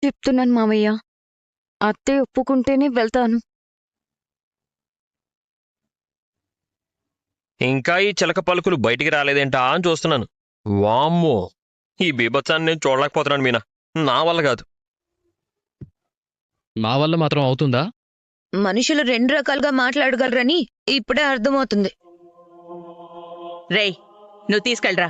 చెప్తున్నాను మావయ్య. అత్తయ్య ఒప్పుకుంటేనే వెళ్తాను. ఇంకా ఈ చిలక పలుకులు బయటికి రాలేదేంటా అని చూస్తున్నాను. వామ్మో, ఈ బీభత్సాన్ని నేను చూడలేకపోతున్నాను మీనా. నా వల్ల కాదు. నా వల్ల మాత్రం అవుతుందా? మనుషులు రెండు రకాలుగా మాట్లాడగలరని ఇప్పుడే అర్థమవుతుంది. రేయ్, నువ్వు తీసుకెళ్ళరా.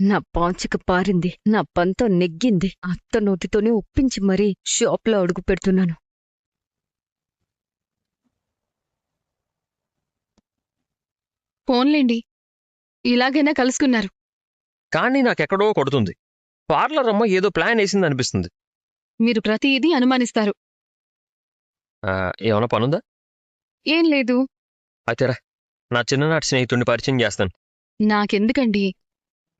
నా పాచిక పారింది, నా పంతం నెగ్గింది. అత్త నోటితోనే ఒప్పించి మరీ షాప్లో అడుగు పెడుతున్నాను. ఫోన్లేండి, ఇలాగైనా కలుసుకున్నారు. కానీ నాకెక్కడో కొడుతుంది. పార్లర్ అమ్మ ఏదో ప్లాన్ వేసింది అనిపిస్తుంది. మీరు ప్రతిదీ అనుమానిస్తారు. ఏమైనా పనుందా? ఏం లేదు. అయితేరా, నా చిన్ననాటి స్నేహితుడిని పరిచయం చేస్తాను. నాకెందుకండి?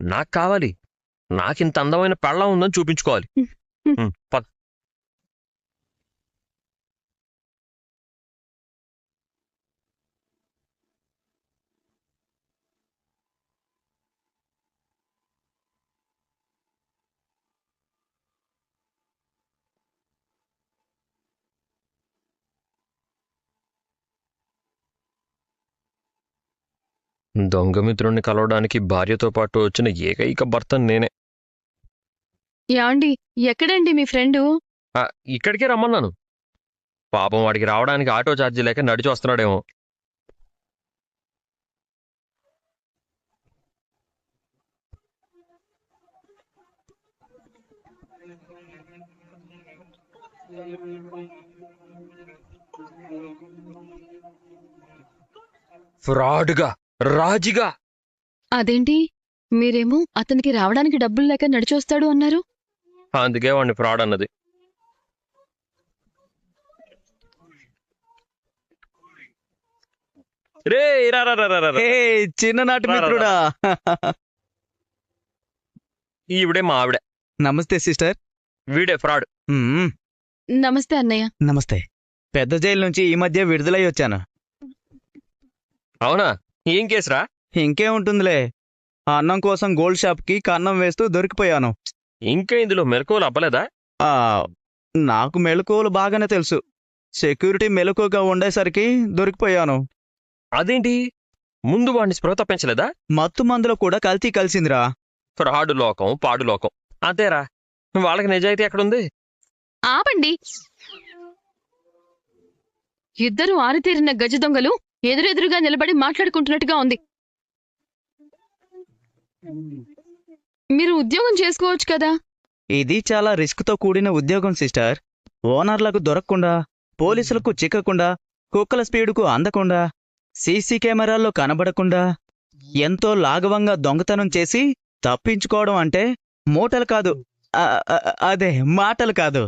నాకు కావాలి. నాకింత అందమైన పెళ్ళం ఉందని చూపించుకోవాలి. పద. దొంగమిత్రుణ్ణి కలవడానికి భార్యతో పాటు వచ్చిన ఏకైక భర్త నేనే. యాండి, ఎక్కడండి మీ ఫ్రెండు? ఇక్కడికే రమ్మన్నాను. పాపం వాడికి రావడానికి ఆటో ఛార్జీ లేక నడిచి వస్తున్నాడేమో. ఫ్రాడ్గా, రాజిగా. అదేంటి, మీరేమో అతనికి రావడానికి డబ్బులు లేక నడిచొస్తాడు అన్నారు. అందుకే వాడిని ఫ్రాడ్ అన్నది. రే రా రా రా రా రా. చిన్ననాటి రా, రా, మిత్రుడా. ఈవిడే మా ఆవిడ. నమస్తే సిస్టర్. వీడే ఫ్రాడ్. నమస్తే అన్నయ్య. నమస్తే. పెద్ద జైలు నుంచి ఈ మధ్య విడుదలై వచ్చాను. అవునా? ఏం కేసురా? ఇంకేముంటుందిలే, ఆ అన్నం కోసం గోల్డ్ షాప్కి కన్నం వేస్తూ దొరికిపోయాను. ఇంకా ఇందులో మెలకువలు అవ్వలేదా? ఆ నాకు మెలకువలు బాగానే తెలుసు. సెక్యూరిటీ మెలకువగా ఉండేసరికి దొరికిపోయాను. అదేంటి, ముందు వాడిని స్పృహ తప్పించలేదా? మత్తు మందులో కూడా కల్తీ కలిసిందిరా. ఫ్రాడు లోకం, పాడు లోకం అంతేరా. వాళ్ళకి నిజాయితీ ఎక్కడుంది? ఆపండి. ఇద్దరు ఆరితేరిన గజ దొంగలు ఎదురెదురుగా నిలబడి మాట్లాడుకుంటున్నట్టుగా ఉంది. మీరు ఉద్యోగం చేసుకోవచ్చు కదా. ఇది చాలా రిస్క్తో కూడిన ఉద్యోగం సిస్టర్. ఓనర్లకు దొరకకుండా, పోలీసులకు చిక్కకుండా, కుక్కల స్పీడుకు అందకుండా, సీసీ కెమెరాల్లో కనబడకుండా ఎంతో లాఘవంగా దొంగతనం చేసి తప్పించుకోవడం అంటే మూటలు కాదు, అదే మాటలు కాదు.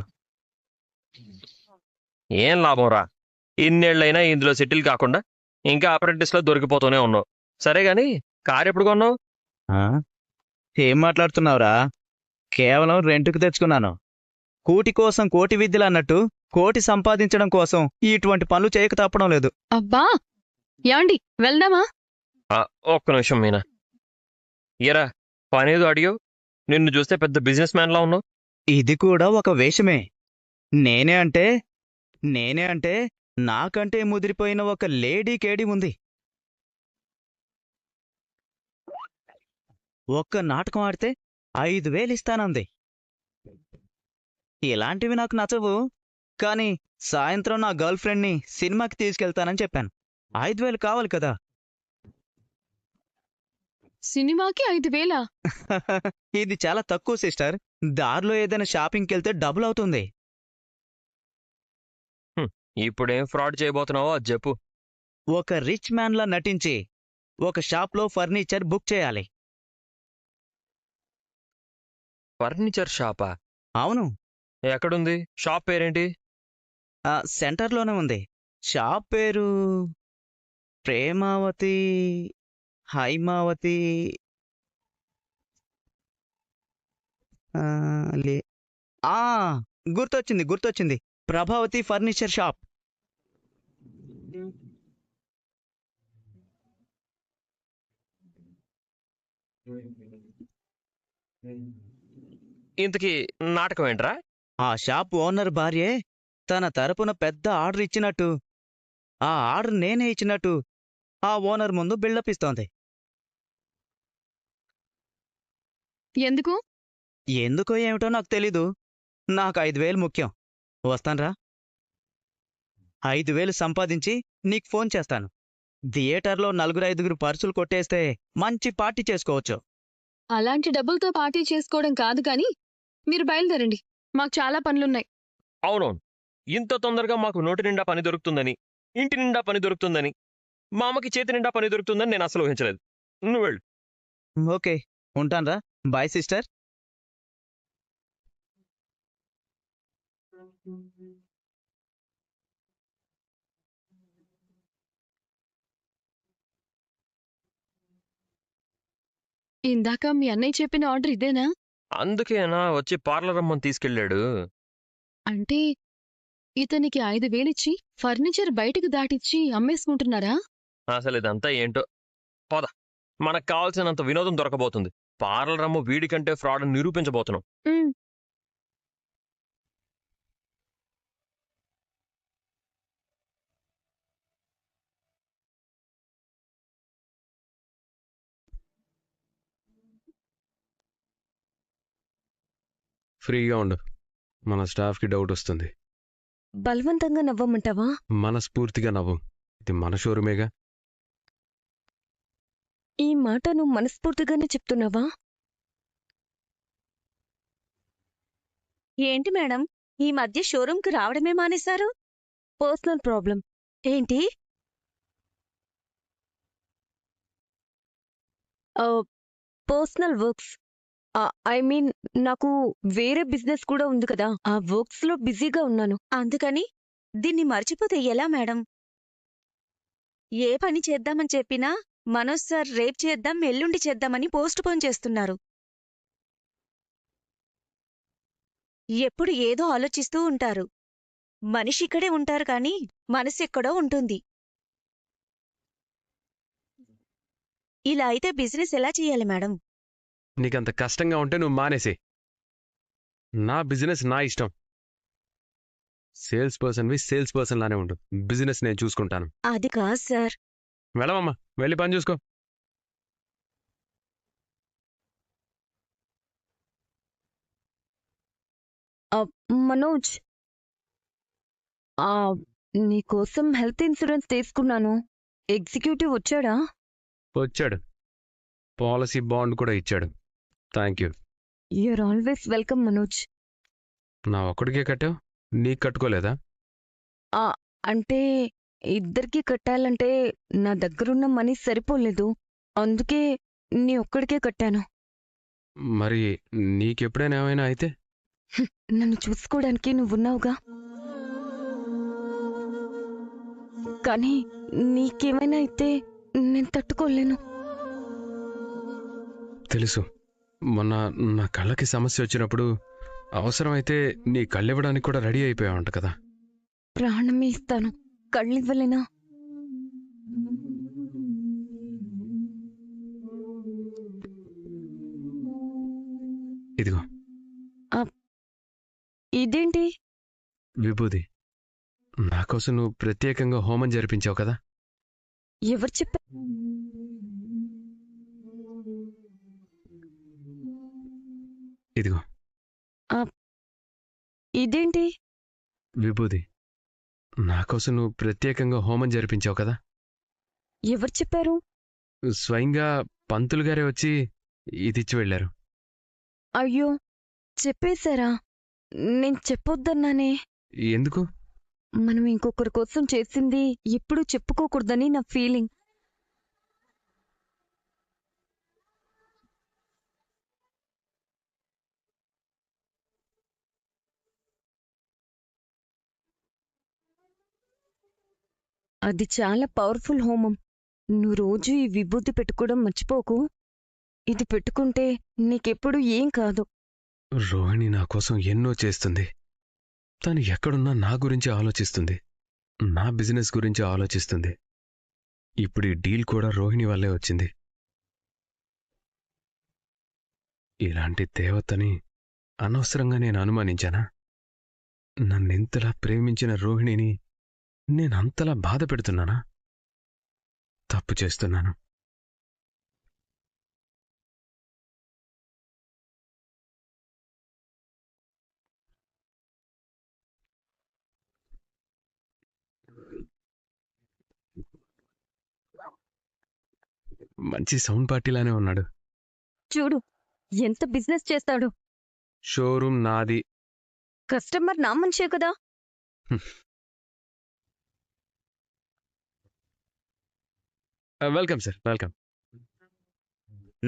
ఏం లాభం రా, ఇన్నేళ్లైనా ఇందులో సెటిల్ కాకుండా ఇంకా అప్రెంటిస్లో దొరికిపోతూనే ఉన్నావు. సరే గాని కారు ఎప్పుడు కొన్నావు? ఏం మాట్లాడుతున్నావురా? కేవలం రెంటుకు తెచ్చుకున్నాను. కూటి కోసం కోటి విద్యలు అన్నట్టు కోటి సంపాదించడం కోసం ఇటువంటి పనులు చేయక తప్పడం లేదు. అబ్బా, యాండి వెళ్దామా? ఒక్క నిమిషం మీనా. ఎరా, పనేదో అడిగావు. నిన్ను చూస్తే పెద్ద బిజినెస్ మ్యాన్లా ఉన్నావు. ఇది కూడా ఒక వేషమే. నేనే అంటే నాకంటే ముదిరిపోయిన ఒక లేడీ కేడి ఉంది. ఒక్క నాటకం ఆడితే 5,000 ఇస్తానంది. ఇలాంటివి నాకు నచ్చవు, కానీ సాయంత్రం నా గర్ల్ ఫ్రెండ్ని సినిమాకి తీసుకెళ్తానని చెప్పాను. 5,000 కావాలి కదా. సినిమాకి 5,000? ఇది చాలా తక్కువ సిస్టర్. దారిలో ఏదైనా షాపింగ్కి వెళ్తే డబుల్ అవుతుంది. ఇప్పుడేం ఫ్రాడ్ చేయబోతున్నావో అది చెప్పు. ఒక రిచ్ మ్యాన్లా నటించి ఒక షాప్లో ఫర్నిచర్ బుక్ చేయాలి. ఫర్నిచర్ షాపా? అవును. ఎక్కడుంది? షాప్ పేరేంటి? సెంటర్లోనే ఉంది. షాప్ పేరు ప్రేమావతి, హైమావతి. ఆ, లే- ఆ, గుర్తొచ్చింది ప్రభావతి ఫర్నిచర్ షాప్. ఇంతకీ నాటకం ఏంట్రా? ఆ షాప్ ఓనర్ భార్యే తన తరపున పెద్ద ఆర్డర్ ఇచ్చినట్టు, ఆ ఆర్డర్ నేనే ఇచ్చినట్టు ఆ ఓనర్ ముందు బిల్డప్ ఇస్తోంది. ఎందుకు? ఎందుకో ఏమిటో నాకు తెలీదు. నాకు 5,000 ముఖ్యం. వస్తాన్రా. 5,000 సంపాదించి నీకు ఫోన్ చేస్తాను. థియేటర్లో 4-5 పర్సులు కొట్టేస్తే మంచి పార్టీ చేసుకోవచ్చు. అలాంటి డబ్బులతో పార్టీ చేసుకోవడం కాదు కానీ మీరు బయలుదేరండి. మాకు చాలా పనులున్నాయి. అవునవును, ఇంత తొందరగా మాకు నోటి నిండా పని దొరుకుతుందని, ఇంటి నిండా పని దొరుకుతుందని, మా అమ్మకి చేతి నిండా పని దొరుకుతుందని నేను అసలు ఊహించలేదు. నువ్వు వెళ్ళు. ఓకే, ఉంటాన్రా. Bye sister. ఇందాక మీ అన్నయ్య చెప్పిన ఆర్డర్ ఇదేనా? అందుకేనా వచ్చి పార్లర్ అమ్మని తీసుకెళ్ళాడు. అంటే ఇతనికి 5,000 ఇచ్చి ఫర్నిచర్ బయటకు దాటిచ్చి అమ్మేసుకుంటున్నారా? అసలు ఇదంతా ఏంటో. పోద, మనకు కావాల్సినంత వినోదం దొరకబోతుంది. పార్లర్ అమ్మ వీడికంటే ఫ్రాడ్ అని నిరూపించబోతున్నాం. ఉమ్, ఫ్రీగా ఉండు. మన స్టాఫ్కి డౌట్ వస్తుంది. బలవంతంగా నవ్వమంటావా? మనస్ఫూర్తిగా నవ్వు. ఇది మన షోరూమేగా. ఈ మాట నువ్వు మనస్ఫూర్తిగానే చెప్తున్నావా? ఏంటి మేడం, ఈ మధ్య షోరూంకి రావడమే మానేశారు? Personal problem. ఏంటి? Personal works. ఐ మీన్, నాకు వేరే బిజినెస్ కూడా ఉంది కదా, ఆ వర్క్స్ లో బిజీగా ఉన్నాను. అందుకని దీన్ని మర్చిపోతే ఎలా మేడం? ఏ పని చేద్దామని చెప్పినా మనోజ్ సార్ రేపు చేద్దాం, ఎల్లుండి చేద్దామని పోస్ట్ పోన్ చేస్తున్నారు. ఎప్పుడు ఏదో ఆలోచిస్తూ ఉంటారు. మనిషి ఇక్కడే ఉంటారు కానీ మనసు ఎక్కడో ఉంటుంది. ఇలా అయితే బిజినెస్ ఎలా చేయాలి మేడం? నీకంత కష్టంగా ఉంటే నువ్వు మానేసే. నా బిజినెస్ నా ఇష్టం. సేల్స్ పర్సన్ లానే ఉండు. బిజినెస్ నేను చూసుకుంటాను. అది కాదు సార్. వెళ్ళమమ్మా, వెళ్ళి పని చూసుకో. మనోజ్, నీకోసం హెల్త్ ఇన్సూరెన్స్ తీసుకున్నాను. ఎగ్జిక్యూటివ్ వచ్చాడా? వచ్చాడు. పాలసీ బాండ్ కూడా ఇచ్చాడు. Thank you. You're always welcome Manoj. నా ఒక్కడికే కట్టావు, నీకు కట్టుకోలేదా? అంటే ఇద్దరికి కట్టాలంటే నా దగ్గరున్న మనీ సరిపోలేదు. అందుకే నీ ఒక్కడికే కట్టాను. మరి నీకెప్పుడైనా ఏమైనా అయితే? నన్ను చూసుకోవడానికి నువ్వున్నావుగా. కానీ నీకేమైనా అయితే నేను తట్టుకోలేను. తెలుసు. మొన్న నా కళ్ళకి సమస్య వచ్చినప్పుడు అవసరమైతే నీ కళ్ళివ్వడానికి కూడా రెడీ అయిపోయావంట కదా. ప్రాణమే ఇస్తాను, కళ్ళివ్వలేనా? ఇదిగో ఇదేంటి? విభూది. నా కోసం నువ్వు ప్రత్యేకంగా హోమం జరిపించావు కదా. ఎవరు చెప్పారు? ఇదిగో ఇదేంటి? విభూది. నా కోసం నువ్వు ప్రత్యేకంగా హోమం జరిపించావు కదా. ఎవరు చెప్పారు? స్వయంగా పంతులు గారే వచ్చి ఇదిచ్చి వెళ్ళారు. అయ్యో, చెప్పేశారా? నేను చెప్పొద్దన్నానే. ఎందుకు? మనం ఇంకొకరి కోసం చేసింది ఎప్పుడూ చెప్పుకోకూడదని నా ఫీలింగ్. అది చాలా పవర్ఫుల్ హోమం. నువ్వు రోజు ఈ విభూతి పెట్టుకోవడం మర్చిపోకు. ఇది పెట్టుకుంటే నీకెప్పుడు ఏం కాదు. రోహిణి నా కోసం ఎన్నో చేస్తుంది. తను ఎక్కడున్నా నా గురించి ఆలోచిస్తుంది, నా బిజినెస్ గురించి ఆలోచిస్తుంది. ఇప్పుడు ఈ డీల్ కూడా రోహిణి వల్లే వచ్చింది. ఇలాంటి దేవతని అనవసరంగా నేను అనుమానించానా? నన్నెంతలా ప్రేమించిన రోహిణిని నేనంతలా బాధ పెడుతున్నానా? తప్పు చేస్తున్నాను. మంచి సౌండ్ పార్టీలానే ఉన్నాడు. చూడు ఎంత బిజినెస్ చేస్తాడు. షోరూమ్ నాది. కస్టమర్ నా మనిషే కదా. Welcome sir, welcome.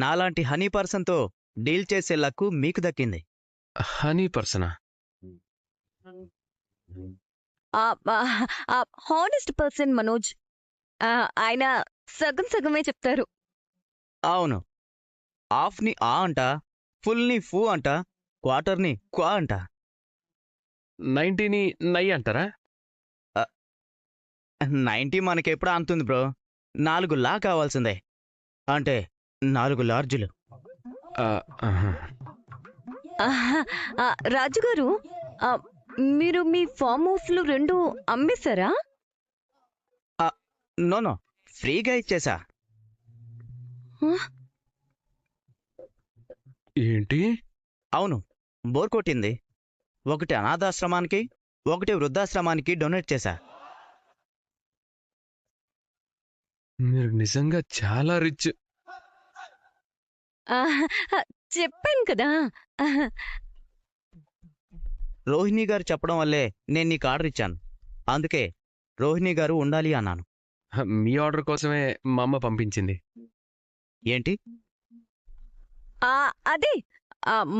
నాలాంటి హనీ పర్సన్తో డీల్ చేసే లక్కు మీకు దక్కింది. హనీ పర్సనా? Honest person Manoj. ఆయన సగం సగమే చెప్తారు. అవును, హాఫ్ని ఆ అంట, ఫుల్ని ఫూ అంట, క్వార్టర్ని క్వా అంట. 90ని నై అంటారా? 90 మనకెప్పుడు అంతుంది బ్రో. 4 లా కావాల్సిందే, అంటే 4 లార్జులు. ఆహా. రాజుగారు, మీరు మీ ఫామ్ హౌస్లు 2 అమ్మేశారా? నో, ఫ్రీగా ఇచ్చేసా. ఏంటి? అవును, బోర్ కొట్టింది. ఒకటి అనాథాశ్రమానికి, ఒకటి వృద్ధాశ్రమానికి డొనేట్ చేశా. మీరు నిజంగా చాలా రిచ్. చెప్పాను కదా. రోహిణి గారు చెప్పడం వల్లే నేను నీకు ఆర్డర్ ఇచ్చాను. అందుకే రోహిణి గారు ఉండాలి అన్నాను. మీ ఆర్డర్ కోసమే మా అమ్మ పంపించింది. ఏంటి? అదే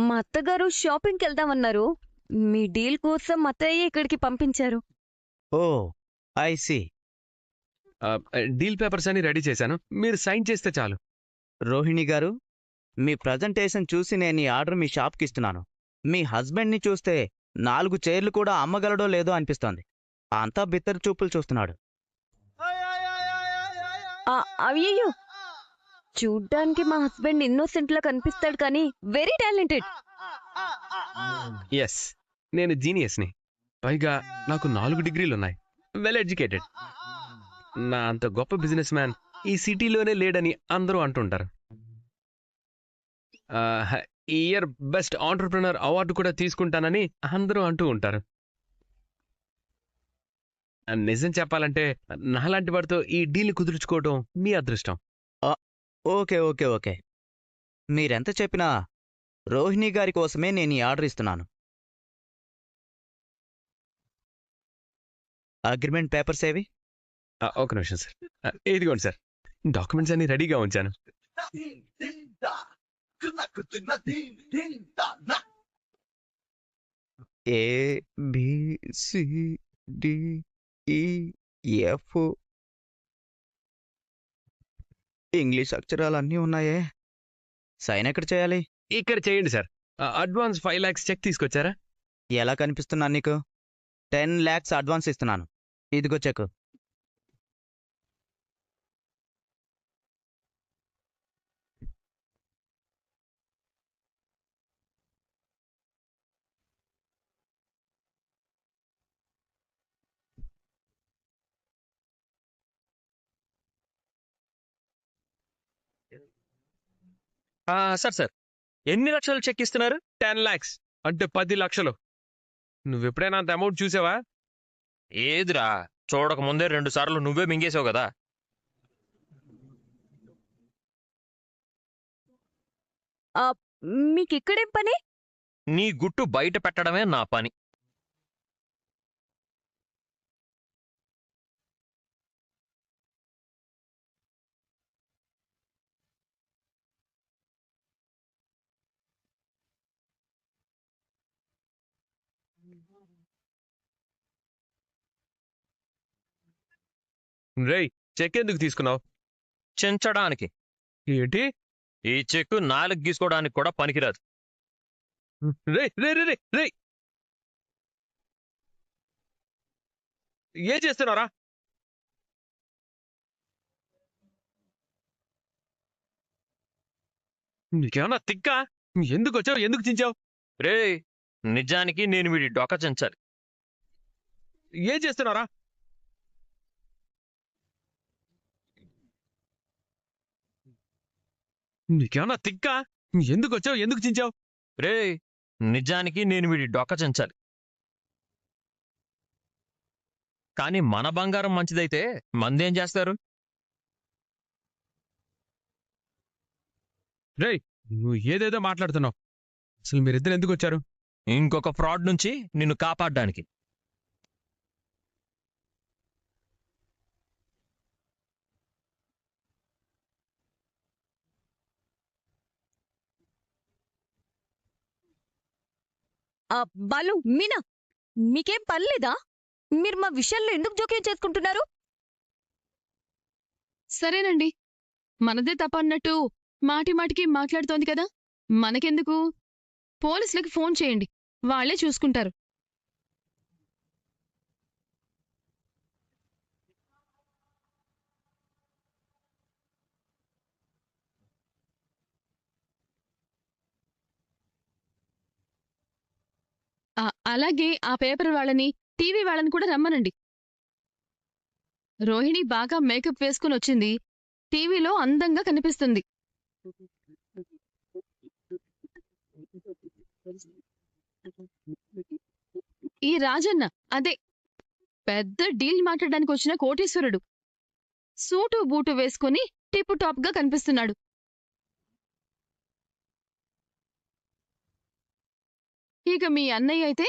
మా అత్తగారు షాపింగ్కి వెళ్దామన్నారు. మీ డీల్ కోసం అత్తయ్య ఇక్కడికి పంపించారు. ఓ, ఐ సీ. డీల్ పేపర్స్ అన్ని రెడీ చేశాను, మీరు సైన్ చేస్తే చాలు. రోహిణి గారు, మీ ప్రజెంటేషన్ చూసి నేను ఈ ఆర్డర్ మీ షాప్కి ఇస్తున్నాను. మీ హస్బెండ్ని చూస్తే 4 చైర్లు కూడా అమ్మగలడో లేదో అనిపిస్తోంది. అంతా బిత్తరు చూపులు చూస్తున్నాడు. అయ్యయ్యో, చూడ్డానికి మా హస్బెండ్ ఇన్నోసెంట్ లా కనిపిస్తాడు కానీ వెరీ టాలెంటెడ్. ఎస్, నేను జీనియస్ని. పైగా నాకు 4 డిగ్రీలున్నాయి. Well educated. నా అంత గొప్ప బిజినెస్ మ్యాన్ ఈ సిటీలోనే లేడని అందరూ అంటుంటారు. ఈ ఇయర్ బెస్ట్ ఆంటర్ప్రినర్ అవార్డు కూడా తీసుకుంటానని అందరూ అంటూ ఉంటారు. నిజం చెప్పాలంటే నాలాంటి వాడితో ఈ డీల్ కుదుర్చుకోవడం మీ అదృష్టం. ఓకే ఓకే ఓకే, మీరెంత చెప్పినా రోహిణి గారి కోసమే నేను ఈ ఆర్డర్ ఇస్తున్నాను. అగ్రిమెంట్ పేపర్స్ ఏవి? ఒక నిమిషం సార్. ఇదిగోండి సార్, డాక్యుమెంట్స్ అన్ని రెడీగా ఉంచాను. ఏ బి సి డి ఈ ఎఫ్, ఇంగ్లీష్ అక్షరాలు అన్నీ ఉన్నాయే. సైన్ ఎక్కడ చేయాలి? ఇక్కడ చేయండి సార్. అడ్వాన్స్ 5 lakhs చెక్ తీసుకొచ్చారా? ఎలా కనిపిస్తున్నాను నీకు? 10 lakhs అడ్వాన్స్ ఇస్తున్నాను. ఇదిగో చెక్. సార్ ఎన్ని లక్షలు చెక్ ఇస్తున్నారు? 10 lakhs అంటే 10 లక్షలు. నువ్వెప్పుడైనా అంత అమౌంట్ చూసావా? ఏదిరా, చూడక ముందే 2 సార్లు నువ్వే మింగేసావు కదా. మీకిక్కడేం పని? నీ గుట్టు బయట పెట్టడమే నా పని. రేయ్, చెక్ ఎందుకు తీసుకున్నావు? చించడానికి. ఏంటి? ఈ చెక్కు 4 గీసుకోవడానికి కూడా పనికిరాదు. రే రే రే రే రే ఏం చేస్తున్నారా? నీకేమన్నా తిక్కా? ఎందుకు వచ్చావు? ఎందుకు చించావు? రే నిజానికి నేను వీడి డొక్క చించాలి. ఏం చేస్తున్నారా? నీకేమన్నా తిక్కా? ఎందుకు వచ్చావు? ఎందుకు చించావు? రే నిజానికి నేను వీడి డొక్క చించాలి. కానీ మన బంగారం మంచిదైతే మందేం చేస్తారు? రేయ్ నువ్వు ఏదేదో మాట్లాడుతున్నావు. అసలు మీరిద్దరు ఎందుకు వచ్చారు? ఇంకొక ఫ్రాడ్ నుంచి నిన్ను కాపాడడానికి. బాలు, మీనా, మీకేం పర్లేదా? మీరు మా విషయాల్లో ఎందుకు జోక్యం చేసుకుంటున్నారు? సరేనండి, మనదే తప్పన్నట్టు మాటి మాటికి మాట్లాడుతోంది కదా, మనకెందుకు? పోలీసులకి ఫోన్ చేయండి, వాళ్ళే చూసుకుంటారు. అలాగే ఆ పేపర్ వాళ్ళని, టీవీ వాళ్ళని కూడా రమ్మనండి. రోహిణి బాగా మేకప్ వేసుకుని వచ్చింది, టీవీలో అందంగా కనిపిస్తుంది. ఈ రాజన్న అదే పెద్ద డీల్ మాట్లాడడానికి వచ్చిన కోటీశ్వరుడు, సూటు బూటు వేసుకుని టిప్ టాప్ గా కనిపిస్తున్నాడు. ఇక మీ అన్నయ్య అయితే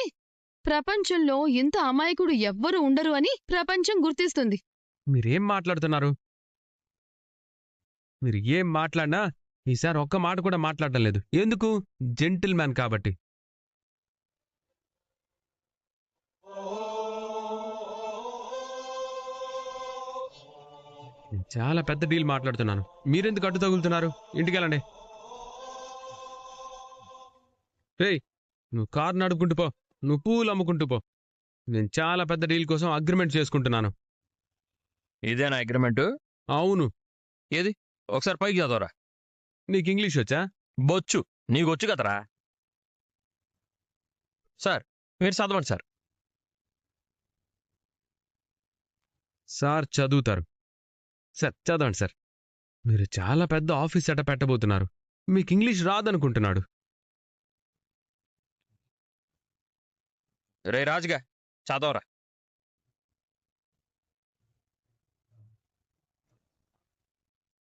ప్రపంచంలో ఇంత అమాయకుడు ఎవ్వరూ ఉండరు అని ప్రపంచం గుర్తిస్తుంది. మీరేం మాట్లాడుతున్నారు? మీరు ఏం మాట్లాడినా ఈసారి ఒక్క మాట కూడా మాట్లాడటం లేదు. ఎందుకు? జెంటిల్ మ్యాన్ కాబట్టి. నేను చాలా పెద్ద డీల్ మాట్లాడుతున్నాను. మీరెందుకు అడ్డు తగులుతున్నారు? ఇంటికెళ్ళండి. రేయ్ నువ్వు కారు నడుపుకుంటూ పో, నువ్వు పూలు అమ్ముకుంటూ పో. నేను చాలా పెద్ద డీల్ కోసం అగ్రిమెంట్ చేసుకుంటున్నాను. ఇదేనా అగ్రిమెంటు? అవును. ఏది ఒకసారి పైకి చదవరా. నీకు ఇంగ్లీష్ వచ్చా? బొచ్చు నీకొచ్చు కదరా. సార్ మీరు చదవండి సార్. సార్ చదువుతారు. సార్ చదవండి సార్. మీరు చాలా పెద్ద ఆఫీస్ సెటప్ పెట్టబోతున్నారు. మీకు ఇంగ్లీష్ రాదనుకుంటున్నాడు. రే రాజుగా చదవరా.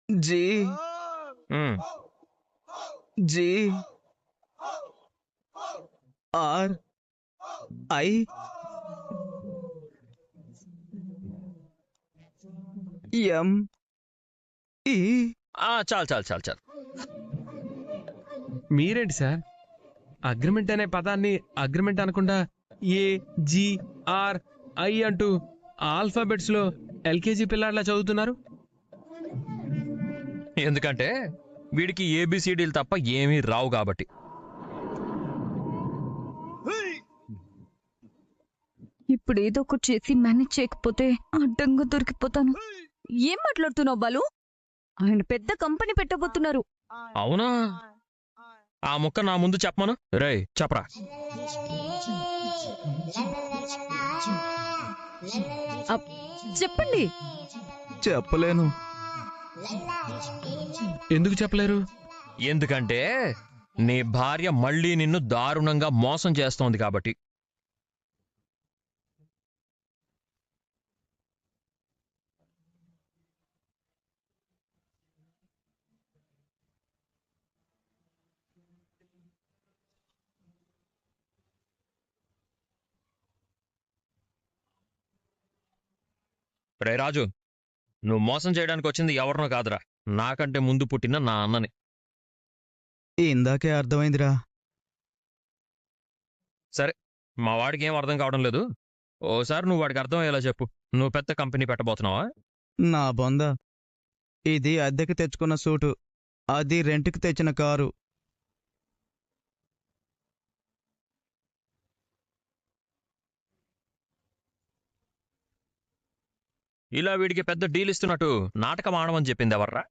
G um, G R I M E. చాలు చాలు చాలు చాలు. మీరేంటి సార్ అగ్రిమెంట్ అనే పదాన్ని అగ్రిమెంట్ అనకుండా ఏ జి ఆర్ ఐ అంటూ ఆల్ఫాబెట్స్ లో ఎల్కేజీ పిల్లాడిలా చదువుతున్నారు? ఎందుకంటే వీడికి ఏబిసిడీలు తప్ప ఏమీ రావు కాబట్టి. ఇప్పుడు ఏదో ఒకటి చేసి మేనేజ్ చేయకపోతే అడ్డంగా దొరికిపోతాను. ఏం మాట్లాడుతున్నావు బాలు? ఆయన పెద్ద కంపెనీ పెట్టబోతున్నారు. అవునా? ఆ ముక్క నా ముందు చెప్పమను. రేయ్ చెప్పరా. చెప్పండి. చెప్పలేను. ఎందుకు చెప్పలేరు? ఎందుకంటే నీ భార్య మళ్ళీ నిన్ను దారుణంగా మోసం చేస్తోంది కాబట్టి. రే రాజు, నువ్వు మోసం చేయడానికి వచ్చింది ఎవరినో కాదురా, నాకంటే ముందు పుట్టిన నా అన్నని. ఇందాకే అర్థమైందిరా. సరే మా వాడికి ఏం అర్థం కావడం లేదు. ఓసారి నువ్వు వాడికి అర్థమయ్యేలా చెప్పు. నువ్వు పెద్ద కంపెనీ పెట్టబోతున్నావా? నా బొంద, ఇది అద్దెకి తెచ్చుకున్న సూటు, అది రెంట్కి తెచ్చిన కారు. ఇలా వీడికి పెద్ద డీల్ ఇస్తున్నట్టు నాటకం ఆడమని చెప్పింది ఎవర్రా?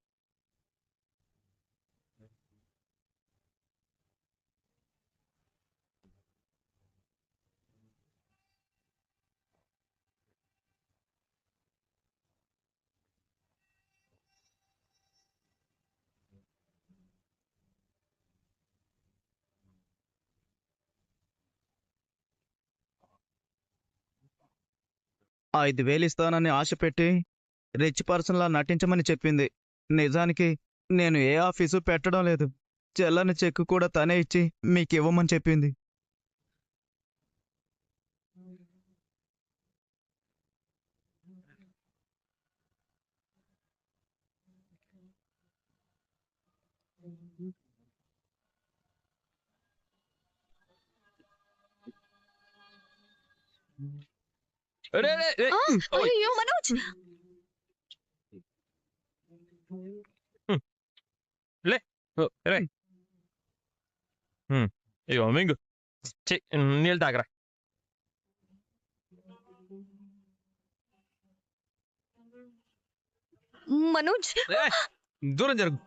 ఆ 5,000 ఇస్తానని ఆశ పెట్టి రిచ్ పర్సన్లా నటించమని చెప్పింది. నిజానికి నేను ఏ ఆఫీసు పెట్టడం లేదు. చెల్లని చెక్కు కూడా తనే ఇచ్చి మీకు ఇవ్వమని చెప్పింది. రే, రే, రే. ఆ, ఓయ్. అయ్యో మనోజ్ ఓ, రే. ఇగో మింగు. నీళ్ళు తాగరా. మనోజ్ ఏయ్, దూరం జరుగు.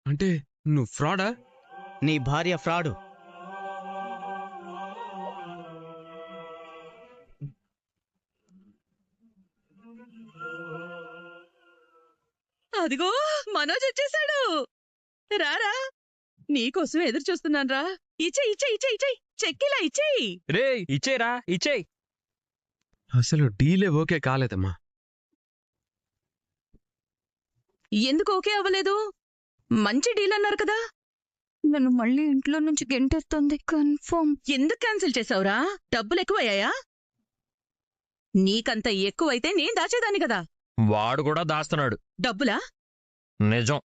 అంటే నువ్వు ఫ్రాడా? నీ భార్య ఫ్రాడు. అదిగో మనోజ్ వచ్చేసాడు. రారా, నీకోసం ఎదురు చూస్తున్నాన్రా. ఇచ్చేయ్ ఇచ్చేయ్ ఇచ్చేయ్ ఇచ్చేయ్, చెక్కిలా ఇచ్చేయ్. రే, ఇచ్చేరా, ఇచ్చేయ్. అసలు డీలే ఓకే కాలేదమ్మా. ఎందుకు ఓకే అవ్వలేదు? మంచి డీల్ అన్నారు కదా. నన్ను మళ్ళీ ఇంట్లో నుంచి గెంటేస్తుంది కన్ఫర్మ్. ఎందుకు క్యాన్సిల్ చేసావురా? డబ్బులు ఎక్కువయ్యాయా? నీకంత ఎక్కువైతే నేను దాచేదాన్ని కదా. వాడు కూడా దాస్తున్నాడు. డబ్బులా? నిజం.